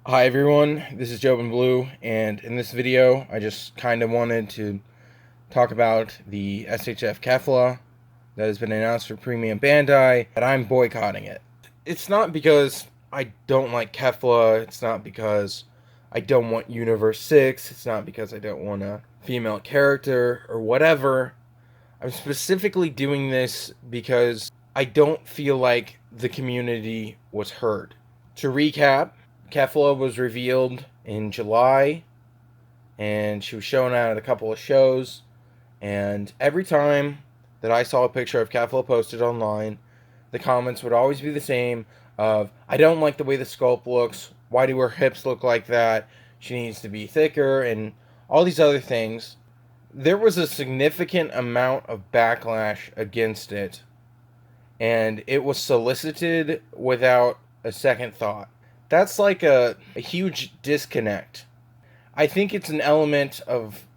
Hi everyone, this is Jobenblue, and in this video I just kind of wanted to talk about the s.h.f Kefla that has been announced for Premium Bandai, and I'm boycotting it. It's not because I don't like Kefla, it's not because I don't want Universe 6, it's not because I don't want a female character or whatever. I'm specifically doing this because I don't feel like the community was heard. To recap, Kefla was revealed in July, and she was shown out at a couple of shows. And every time that I saw a picture of Kefla posted online, the comments would always be the same of, I don't like the way the sculpt looks, why do her hips look like that, she needs to be thicker, and all these other things. There was a significant amount of backlash against it, and it was solicited without a second thought. That's like a huge disconnect. I think it's an element of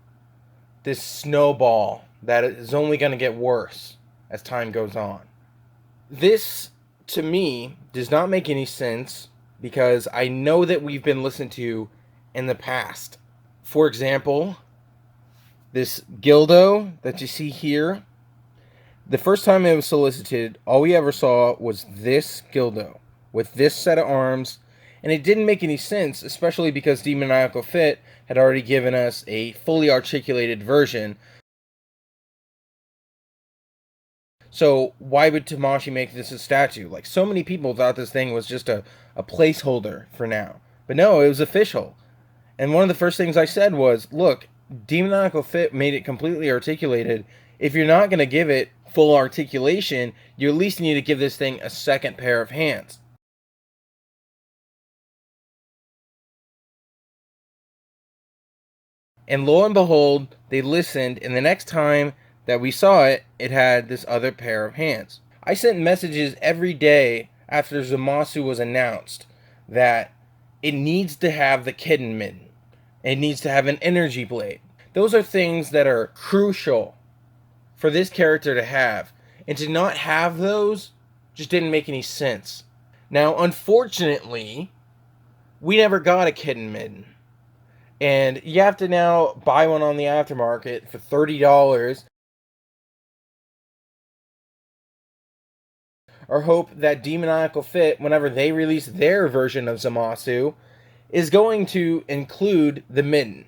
this snowball that is only going to get worse as time goes on. This, to me, does not make any sense because I know that we've been listened to in the past. For example, this dildo that you see here, the first time it was solicited, all we ever saw was this dildo with this set of arms, and it didn't make any sense, especially because Demoniacal Fit had already given us a fully articulated version. So why would Tamashii make this a statue? Like, so many people thought this thing was just a placeholder for now. But no, it was official. And one of the first things I said was, look, Demoniacal Fit made it completely articulated. If you're not going to give it full articulation, you at least need to give this thing a second pair of hands. And lo and behold, they listened, and the next time that we saw it, it had this other pair of hands. I sent messages every day after Zamasu was announced that it needs to have the kitten mitten. It needs to have an energy blade. Those are things that are crucial for this character to have. And to not have those just didn't make any sense. Now, unfortunately, we never got a kitten mitten. And you have to now buy one on the aftermarket for $30 or hope that Demoniacal Fit, whenever they release their version of Zamasu, is going to include the mitten.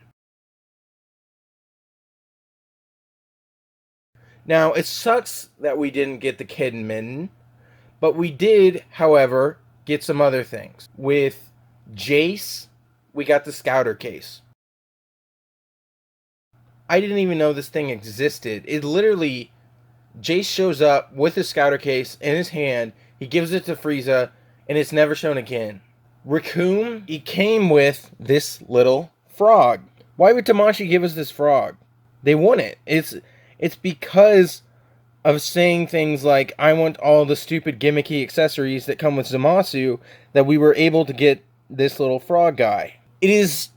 Now, it sucks that we didn't get the kitten mitten, but we did, however, get some other things. With Jace, we got the Scouter case. I didn't even know this thing existed. It literally, Jace shows up with his Scouter case in his hand, he gives it to Frieza, and it's never shown again. Raccoon, he came with this little frog. Why would Tamashii give us this frog? They want it. It's because of saying things like, I want all the stupid gimmicky accessories that come with Zamasu, that we were able to get this little frog guy. It is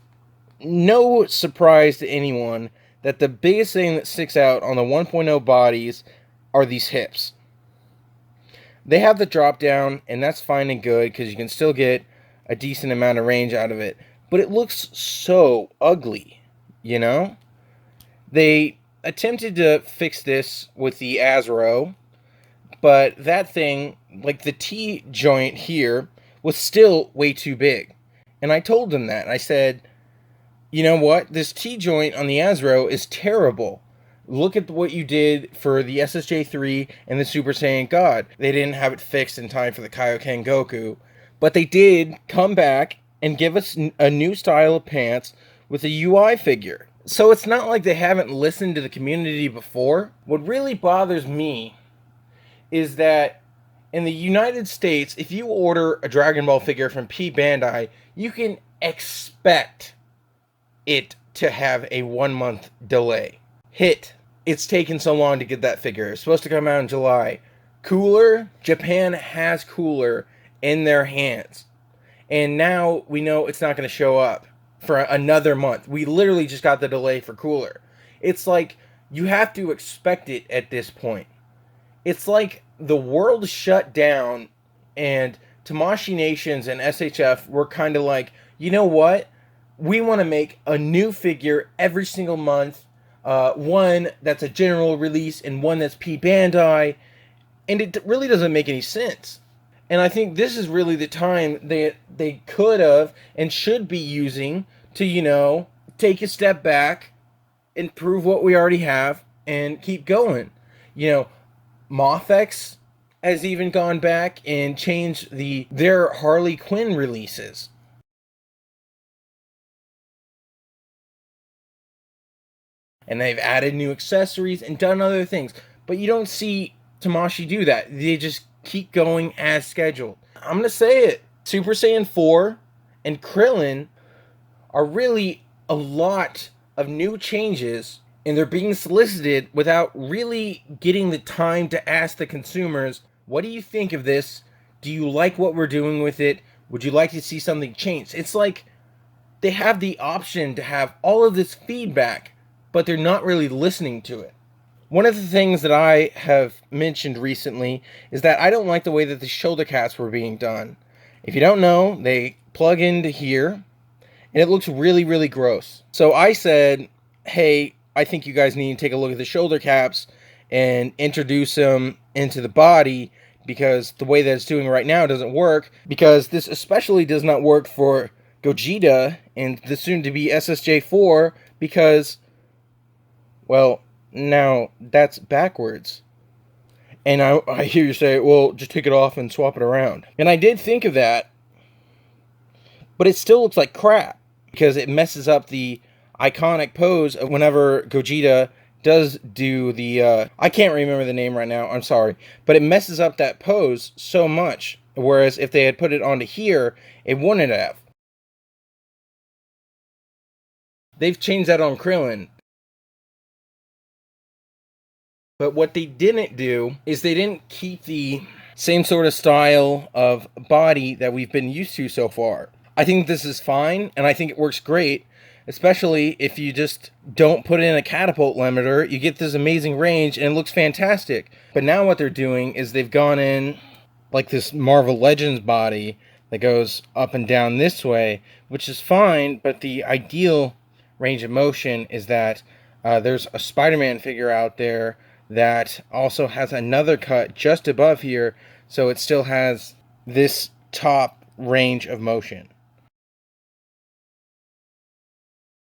no surprise to anyone that the biggest thing that sticks out on the 1.0 bodies are these hips. They have the drop down, and that's fine and good because you can still get a decent amount of range out of it, but it looks so ugly, you know? They attempted to fix this with the Azro, but that thing, like the T joint here, was still way too big. And I told them that. I said, you know what? This T joint on the Azro is terrible. Look at what you did for the SSJ3 and the Super Saiyan God. They didn't have it fixed in time for the Kaioken Goku, but they did come back and give us a new style of pants with a UI figure. So it's not like they haven't listened to the community before. What really bothers me is that in the United States, if you order a Dragon Ball figure from P Bandai, you can expect it to have a 1-month delay. It's taken so long to get that figure. It's supposed to come out in July. Cooler, Japan has Cooler in their hands. And now we know it's not going to show up for another month. We literally just got the delay for Cooler. It's like you have to expect it at this point. It's like the world shut down and Tamashii Nations and SHF were kind of like, you know what? We want to make a new figure every single month. One that's a general release and one that's P Bandai. And it really doesn't make any sense. And I think this is really the time they could have and should be using to, take a step back, improve what we already have, and keep going. Mothex has even gone back and changed their Harley Quinn releases. And they've added new accessories and done other things. But you don't see Tamashii do that. They just keep going as scheduled. I'm going to say it. Super Saiyan 4 and Krillin are really a lot of new changes, and they're being solicited without really getting the time to ask the consumers, what do you think of this? Do you like what we're doing with it? Would you like to see something changed? It's like they have the option to have all of this feedback, but they're not really listening to it. One of the things that I have mentioned recently is that I don't like the way that the shoulder caps were being done. If you don't know, they plug into here, and it looks really, really gross. So I said, hey, I think you guys need to take a look at the shoulder caps and introduce them into the body, because the way that it's doing right now doesn't work, because this especially does not work for Gogeta and the soon-to-be SSJ4, because, well, now that's backwards. And I hear you say, well, just take it off and swap it around. And I did think of that, but it still looks like crap, because it messes up the iconic pose of whenever Gogeta does do the, I can't remember the name right now, I'm sorry, but it messes up that pose so much, whereas if they had put it onto here, it wouldn't have. They've changed that on Krillin. But what they didn't do is they didn't keep the same sort of style of body that we've been used to so far. I think this is fine, and I think it works great, especially if you just don't put in a catapult limiter. You get this amazing range, and it looks fantastic. But now what they're doing is they've gone in like this Marvel Legends body that goes up and down this way, which is fine, but the ideal range of motion is that there's a Spider-Man figure out there that also has another cut just above here, so it still has this top range of motion.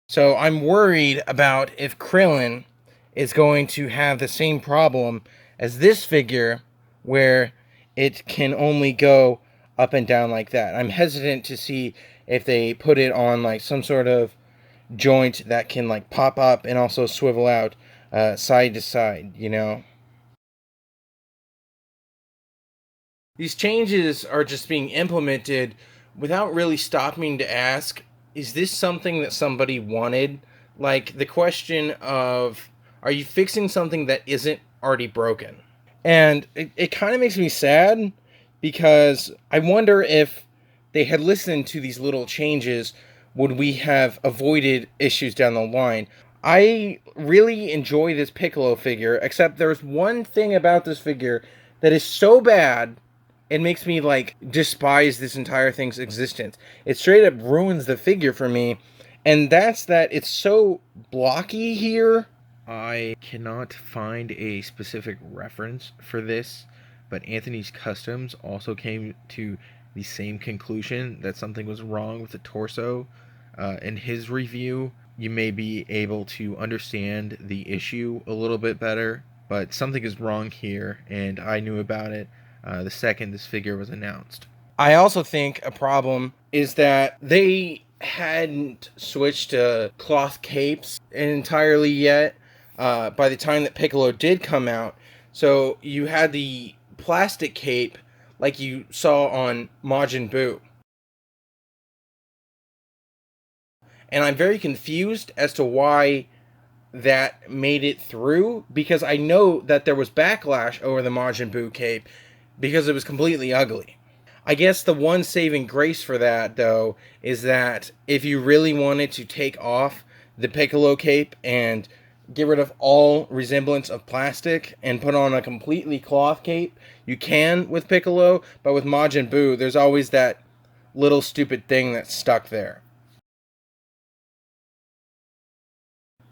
So I'm worried about if Krillin is going to have the same problem as this figure, where it can only go up and down like that. I'm hesitant to see if they put it on like some sort of joint that can like pop up and also swivel out side to side, These changes are just being implemented without really stopping to ask, is this something that somebody wanted? Like the question of, are you fixing something that isn't already broken? And it kind of makes me sad, because I wonder if they had listened to these little changes, would we have avoided issues down the line? I really enjoy this Piccolo figure, except there's one thing about this figure that is so bad, it makes me like despise this entire thing's existence. It straight up ruins the figure for me, and that's that it's so blocky here. I cannot find a specific reference for this, but Anthony's Customs also came to the same conclusion that something was wrong with the torso. In his review, you may be able to understand the issue a little bit better, but something is wrong here, and I knew about it the second this figure was announced. I also think a problem is that they hadn't switched to cloth capes entirely yet by the time that Piccolo did come out. So you had the plastic cape like you saw on Majin Buu. And I'm very confused as to why that made it through, because I know that there was backlash over the Majin Buu cape because it was completely ugly. I guess the one saving grace for that, though, is that if you really wanted to take off the Piccolo cape and get rid of all resemblance of plastic and put on a completely cloth cape, you can with Piccolo, but with Majin Buu, there's always that little stupid thing that's stuck there.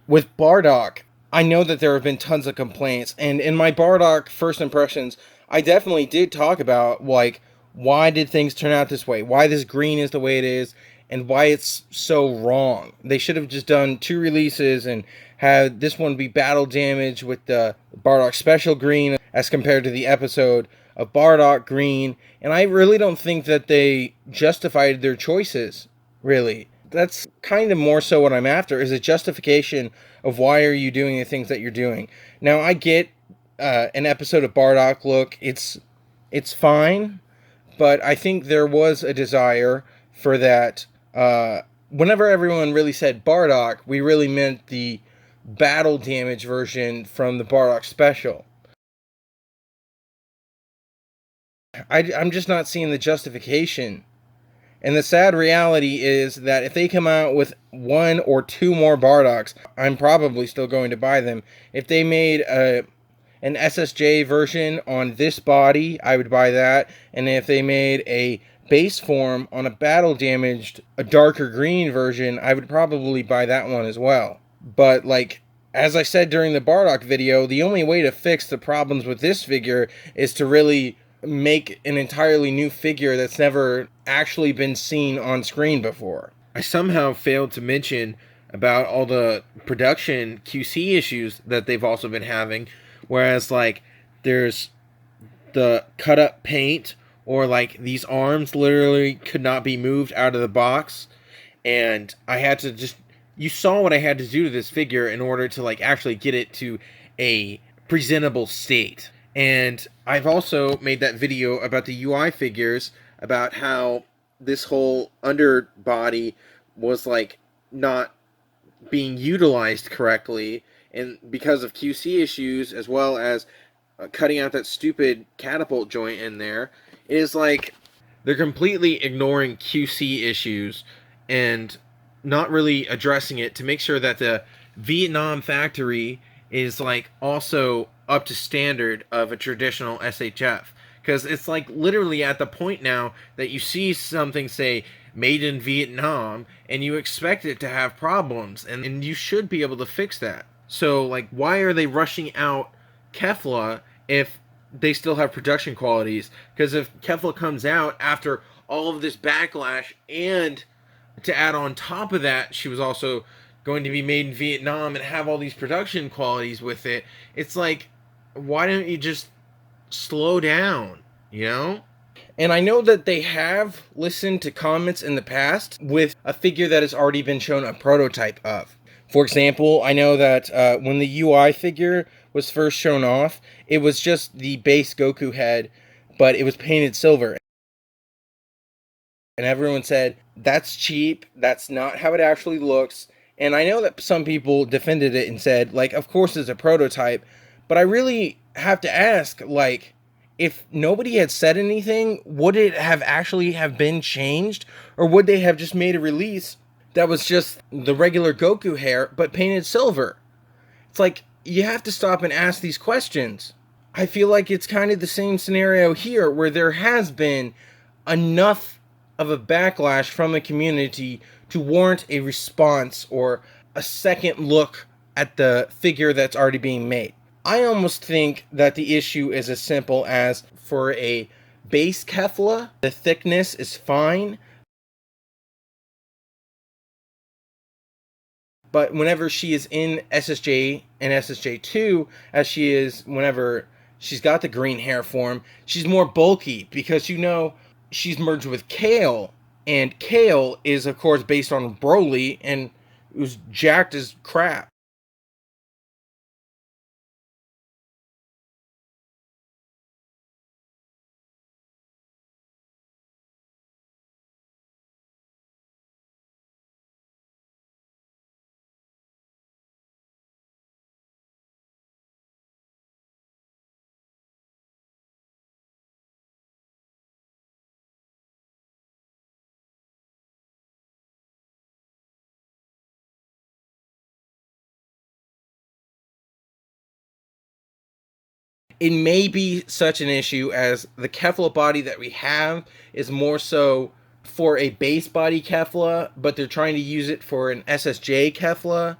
With Bardock, I know that there have been tons of complaints, and in my Bardock first impressions, I definitely did talk about, like, why did things turn out this way? Why this green is the way it is, and why it's so wrong. They should have just done 2 releases and had this one be battle damage with the Bardock special green as compared to the episode of Bardock green, and I really don't think that they justified their choices, really. That's kind of more so what I'm after, is a justification of why are you doing the things that you're doing. Now, I get an episode of Bardock look. It's fine, but I think there was a desire for that. Whenever everyone really said Bardock, we really meant the battle damage version from the Bardock special. I'm just not seeing the justification. And the sad reality is that if they come out with 1 or 2 more Bardocks, I'm probably still going to buy them. If they made an SSJ version on this body, I would buy that. And if they made a base form on a battle damaged, a darker green version, I would probably buy that one as well. But like, as I said during the Bardock video, the only way to fix the problems with this figure is to really make an entirely new figure that's never actually been seen on screen before. I somehow failed to mention about all the production QC issues that they've also been having, whereas like there's the cut up paint, or like these arms literally could not be moved out of the box, and I had to just, you saw what I had to do to this figure in order to like actually get it to a presentable state. And I've also made that video about the UI figures, about how this whole underbody was like not being utilized correctly, and because of QC issues, as well as cutting out that stupid catapult joint in there, it is like they're completely ignoring QC issues and not really addressing it to make sure that the Vietnam factory is like also up to standard of a traditional SHF. Because it's like literally at the point now that you see something say made in Vietnam and you expect it to have problems, and you should be able to fix that. So like, why are they rushing out Kefla if they still have production qualities? Because if Kefla comes out after all of this backlash, and to add on top of that, she was also going to be made in Vietnam and have all these production qualities with it, it's like, why don't you just slow down, you know? And I know that they have listened to comments in the past with a figure that has already been shown a prototype of. For example, I know that when the UI figure was first shown off, it was just the base Goku head, but it was painted silver. And everyone said, that's cheap, that's not how it actually looks. And I know that some people defended it and said, like, of course it's a prototype, but I really have to ask, like, if nobody had said anything, would it have actually have been changed? Or would they have just made a release that was just the regular Goku hair, but painted silver? It's like, you have to stop and ask these questions. I feel like it's kind of the same scenario here, where there has been enough of a backlash from the community to warrant a response or a second look at the figure that's already being made. I almost think that the issue is as simple as, for a base Kefla, the thickness is fine, but whenever she is in SSJ and SSJ2, as she is whenever she's got the green hair form, she's more bulky, because you know she's merged with Kale, and Kale is of course based on Broly, and it was jacked as crap. It may be such an issue as the Kefla body that we have is more so for a base body Kefla, but they're trying to use it for an SSJ Kefla,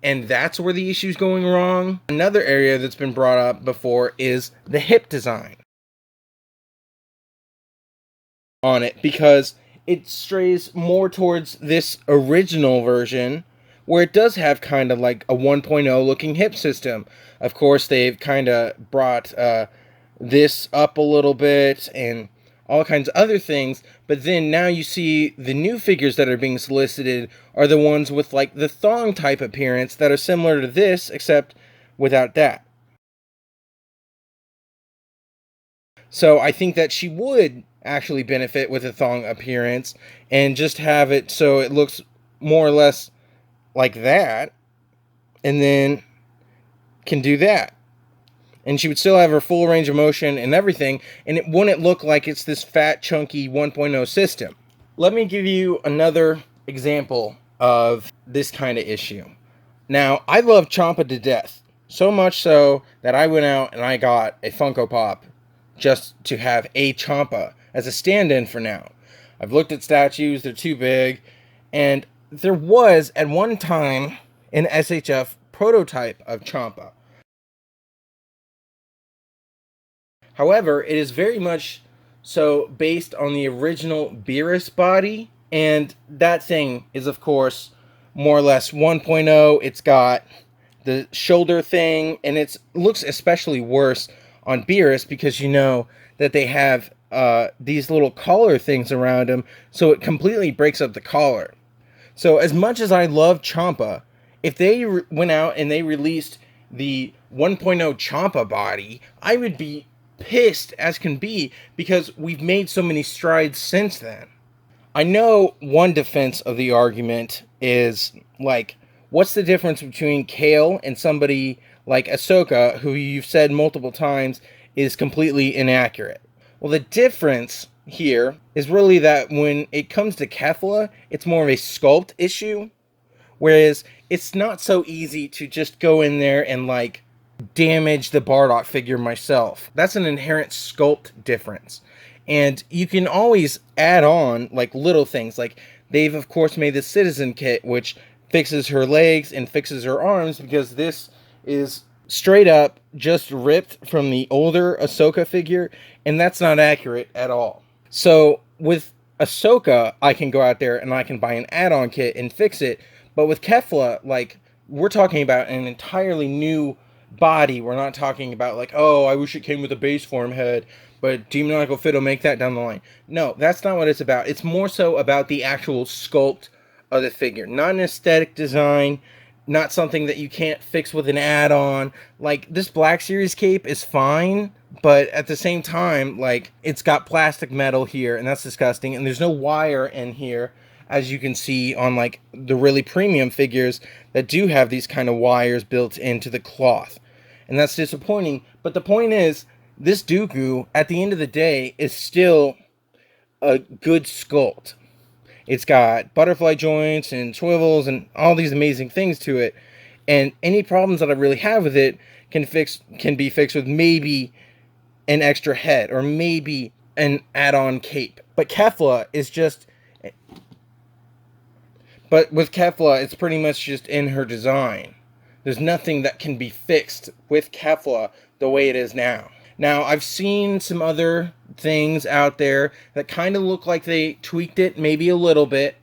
and that's where the issue's going wrong. Another area that's been brought up before is the hip design on it, because it strays more towards this original version where it does have kind of like a 1.0 looking hip system. Of course, they've kind of brought this up a little bit and all kinds of other things, but then now you see the new figures that are being solicited are the ones with like the thong type appearance that are similar to this, except without that. So I think that she would actually benefit with a thong appearance and just have it so it looks more or less like that, and then can do that. And she would still have her full range of motion and everything, and it wouldn't look like it's this fat, chunky 1.0 system. Let me give you another example of this kind of issue. Now, I love Ciampa to death, so much so that I went out and I got a Funko Pop just to have a Ciampa as a stand-in for now. I've looked at statues, they're too big, and there was, at one time, an SHF prototype of Ciampa. However, it is very much so based on the original Beerus body, and that thing is, of course, more or less 1.0. It's got the shoulder thing, and it looks especially worse on Beerus because you know that they have these little collar things around them, so it completely breaks up the collar. So as much as I love Ciampa, if they went out and they released the 1.0 Ciampa body, I would be pissed as can be because we've made so many strides since then. I know one defense of the argument is like, what's the difference between Kale and somebody like Ahsoka, who you've said multiple times is completely inaccurate? Well, the difference here is really that when it comes to Kefla, it's more of a sculpt issue, whereas it's not so easy to just go in there and like damage the Bardock figure myself. That's an inherent sculpt difference. And you can always add on like little things. Like they've of course made the Citizen kit, which fixes her legs and fixes her arms, because this is straight up just ripped from the older Ahsoka figure, and that's not accurate at all. So with Ahsoka, I can go out there and I can buy an add-on kit and fix it. But with Kefla, like, we're talking about an entirely new body. We're not talking about like, oh, I wish it came with a base form head, but Demoniacal Fit will make that down the line. No, that's not what it's about. It's more so about the actual sculpt of the figure, not an aesthetic design, not something that you can't fix with an add-on. Like, this Black Series cape is fine, but at the same time, like, it's got plastic metal here, and that's disgusting, and there's no wire in here, as you can see on, like, the really premium figures that do have these kind of wires built into the cloth. And that's disappointing, but the point is, this Dooku, at the end of the day, is still a good sculpt. It's got butterfly joints and swivels and all these amazing things to it. And any problems that I really have with it can be fixed with maybe an extra head or maybe an add-on cape. But Kefla is just... But with Kefla, it's pretty much just in her design. There's nothing that can be fixed with Kefla the way it is now. Now, I've seen some other things out there that kind of look like they tweaked it maybe a little bit.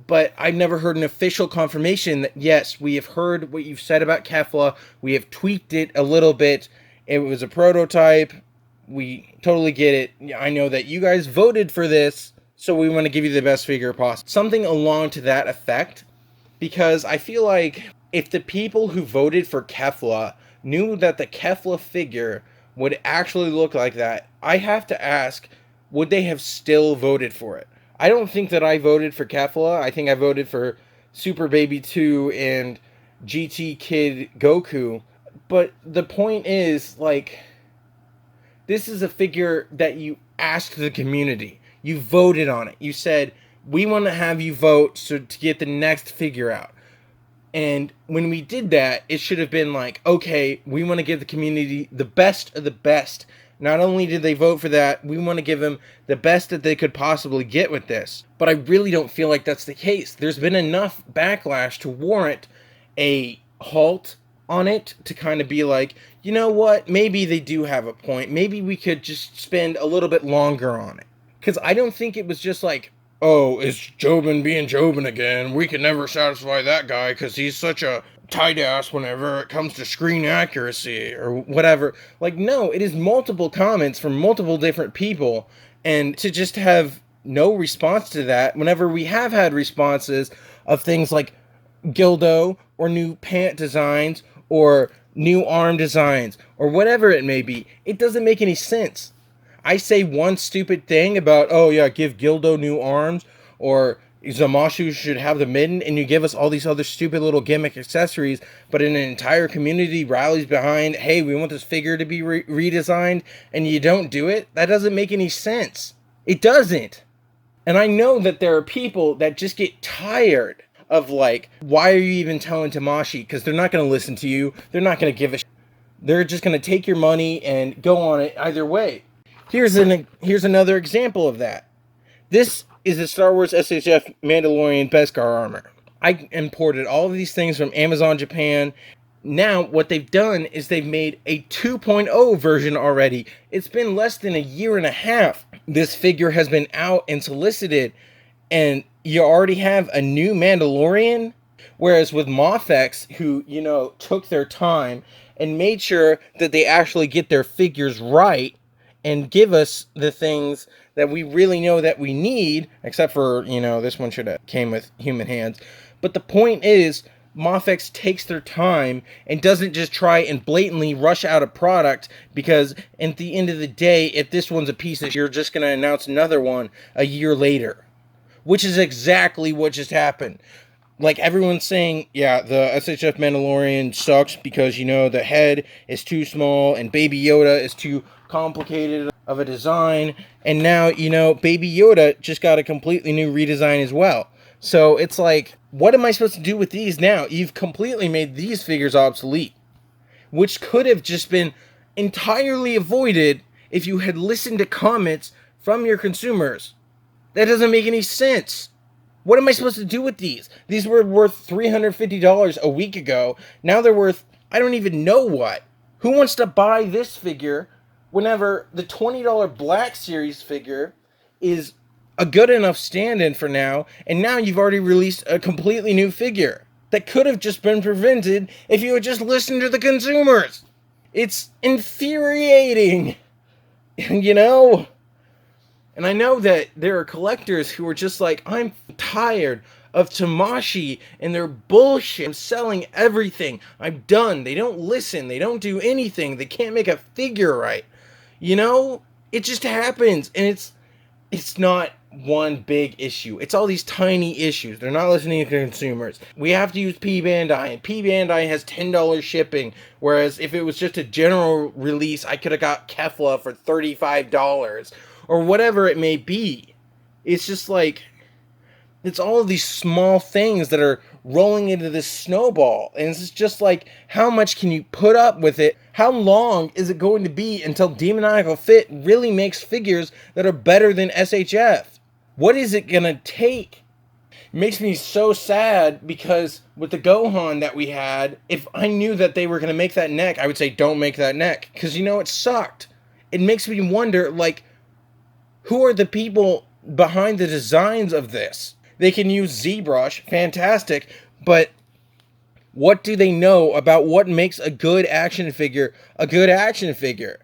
But I've never heard an official confirmation that, yes, we have heard what you've said about Kefla. We have tweaked it a little bit. It was a prototype. We totally get it. I know that you guys voted for this, so we want to give you the best figure possible. Something along to that effect. Because I feel like if the people who voted for Kefla knew that the Kefla figure would actually look like that, I have to ask, would they have still voted for it? I don't think that I voted for Kefla. I think I voted for Super Baby 2 and GT Kid Goku. But the point is, like, this is a figure that you asked the community. You voted on it. You said, we want to have you vote so to get the next figure out. And when we did that, it should have been like, okay, we want to give the community the best of the best. Not only did they vote for that, we want to give them the best that they could possibly get with this. But I really don't feel like that's the case. There's been enough backlash to warrant a halt on it, to kind of be like, you know what, maybe they do have a point. Maybe we could just spend a little bit longer on it. Because I don't think it was just like, oh, it's Jobin being Jobin again. We can never satisfy that guy because he's such a tight ass whenever it comes to screen accuracy or whatever. Like, no, it is multiple comments from multiple different people. And to just have no response to that, whenever we have had responses of things like Gildo or new pant designs or new arm designs or whatever it may be, it doesn't make any sense. I say one stupid thing about, oh yeah, give Gildo new arms, or Zamashu should have the midden, and you give us all these other stupid little gimmick accessories, but an entire community rallies behind, hey, we want this figure to be redesigned, and you don't do it? That doesn't make any sense. It doesn't. And I know that there are people that just get tired of like, why are you even telling Tamashi? Because they're not going to listen to you. They're not going to give a They're just going to take your money and go on it either way. Here's another example of that. This is the Star Wars SHF Mandalorian Beskar armor. I imported all of these things from Amazon Japan. Now, what they've done is they've made a 2.0 version already. It's been less than a year and a half. This figure has been out and solicited, and you already have a new Mandalorian? Whereas with Moffex, who, took their time and made sure that they actually get their figures right, and give us the things that we really know that we need, except for, this one should have came with human hands. But the point is, Moffex takes their time and doesn't just try and blatantly rush out a product, because at the end of the day, if this one's a piece of shit, you're just going to announce another one a year later. Which is exactly what just happened. Like, everyone's saying, yeah, the SHF Mandalorian sucks because, the head is too small and Baby Yoda is too complicated of a design. And now, Baby Yoda just got a completely new redesign as well. So it's like, what am I supposed to do with these now? You've completely made these figures obsolete. Which could have just been entirely avoided if you had listened to comments from your consumers. That doesn't make any sense. What am I supposed to do with these? These were worth $350 a week ago. Now they're worth, I don't even know what. Who wants to buy this figure whenever the $20 Black Series figure is a good enough stand-in for now, and now you've already released a completely new figure that could have just been prevented if you had just listened to the consumers? It's infuriating, And I know that there are collectors who are just like, I'm tired of Tamashi and their bullshit. I'm selling everything. I'm done. They don't listen. They don't do anything. They can't make a figure right. It just happens. And it's not one big issue. It's all these tiny issues. They're not listening to consumers. We have to use P Bandai, and P Bandai has $10 shipping, whereas if it was just a general release, I could have got Kefla for $35 or whatever it may be. It's just like, it's all of these small things that are rolling into this snowball, and it's just like, how much can you put up with it? How long is it going to be until Demoniacal Fit really makes figures that are better than SHF? What is it gonna take? It makes me so sad, because with the Gohan that we had, if I knew that they were gonna make that neck, I would say don't make that neck, because it sucked. It makes me wonder, like, who are the people behind the designs of this? They can use ZBrush, fantastic, but what do they know about what makes a good action figure a good action figure?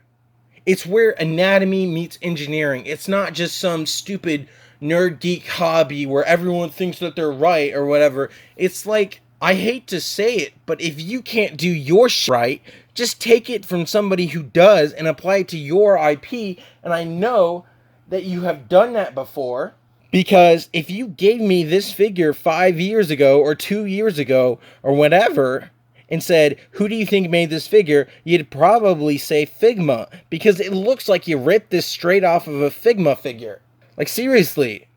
It's where anatomy meets engineering. It's not just some stupid nerd geek hobby where everyone thinks that they're right or whatever. It's like, I hate to say it, but if you can't do your shit right, just take it from somebody who does and apply it to your IP. And I know that you have done that before, because if you gave me this figure 5 years ago or 2 years ago or whatever and said, who do you think made this figure? You'd probably say Figma, because it looks like you ripped this straight off of a Figma figure. Like, seriously.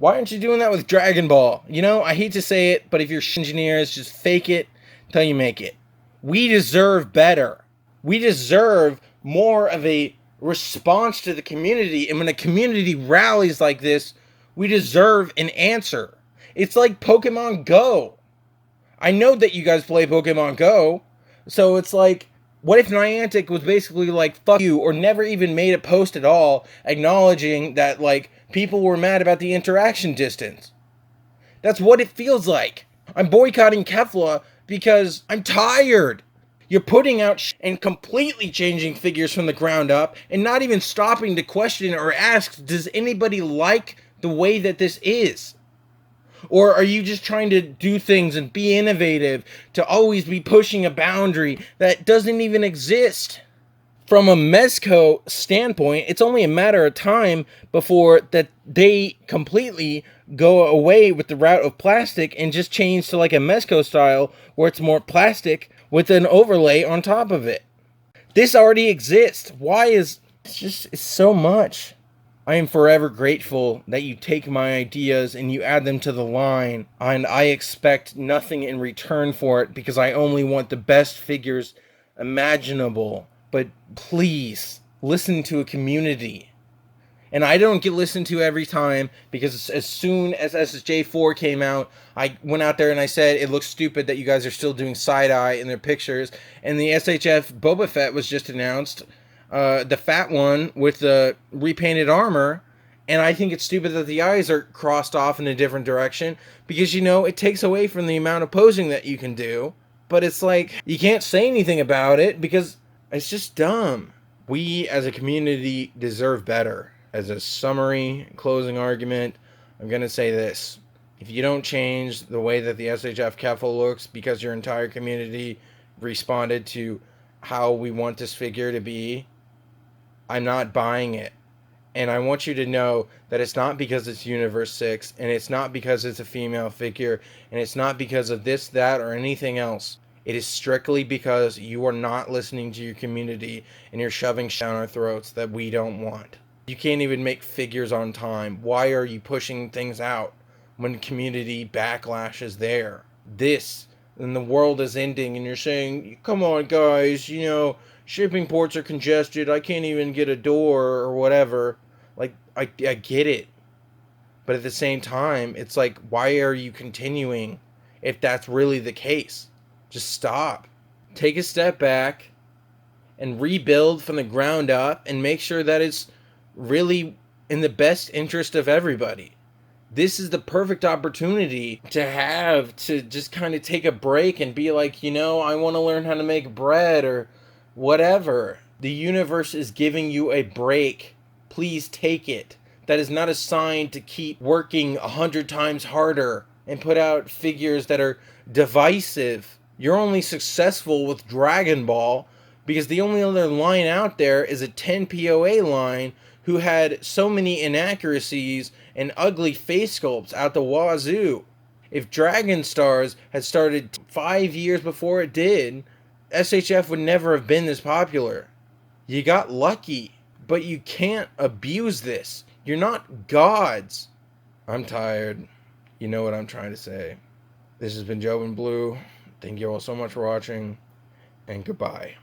Why aren't you doing that with Dragon Ball? You know, I hate to say it, but if you're engineers, just fake it till you make it. We deserve better. We deserve more of a response to the community. And when a community rallies like this, we deserve an answer. It's like Pokemon Go. I know that you guys play Pokemon Go. So it's like, what if Niantic was basically like, fuck you, or never even made a post at all acknowledging that, like, people were mad about the interaction distance? That's what it feels like. I'm boycotting Kefla because I'm tired. You're putting out and completely changing figures from the ground up and not even stopping to question or ask, does anybody like the way that this is? Or are you just trying to do things and be innovative to always be pushing a boundary that doesn't even exist? From a Mezco standpoint, it's only a matter of time before that they completely go away with the route of plastic and just change to like a Mezco style where it's more plastic with an overlay on top of it. This already exists. Why is it's so much? I am forever grateful that you take my ideas and you add them to the line, and I expect nothing in return for it because I only want the best figures imaginable. But please, listen to a community. And I don't get listened to every time because as soon as SSJ4 came out, I went out there and I said, it looks stupid that you guys are still doing side-eye in their pictures. And the SHF Boba Fett was just announced, the fat one with the repainted armor. And I think it's stupid that the eyes are crossed off in a different direction because, you know, it takes away from the amount of posing that you can do. But it's like, you can't say anything about it because it's just dumb. We as a community deserve better. As a summary closing argument, I'm going to say this. If you don't change the way that the S.H.F. Kefla looks because your entire community responded to how we want this figure to be, I'm not buying it. And I want you to know that it's not because it's Universe 6, and it's not because it's a female figure, and it's not because of this, that, or anything else. It is strictly because you are not listening to your community and you're shoving shit down our throats that we don't want. You can't even make figures on time. Why are you pushing things out when community backlash is there? This, and the world is ending, and you're saying, come on guys, you know, shipping ports are congested, I can't even get a door or whatever. Like, I get it. But at the same time, it's like, why are you continuing if that's really the case? Just stop. Take a step back and rebuild from the ground up and make sure that it's really in the best interest of everybody. This is the perfect opportunity to have to just kind of take a break and be like, you know, I want to learn how to make bread or whatever. The universe is giving you a break. Please take it. That is not a sign to keep working 100 times harder and put out figures that are divisive. You're only successful with Dragon Ball because the only other line out there is a 10 POA line who had so many inaccuracies and ugly face sculpts out the wazoo. If Dragon Stars had started 5 years before it did, SHF would never have been this popular. You got lucky, but you can't abuse this. You're not gods. I'm tired. You know what I'm trying to say. This has been Jobenblue. Thank you all so much for watching, and goodbye.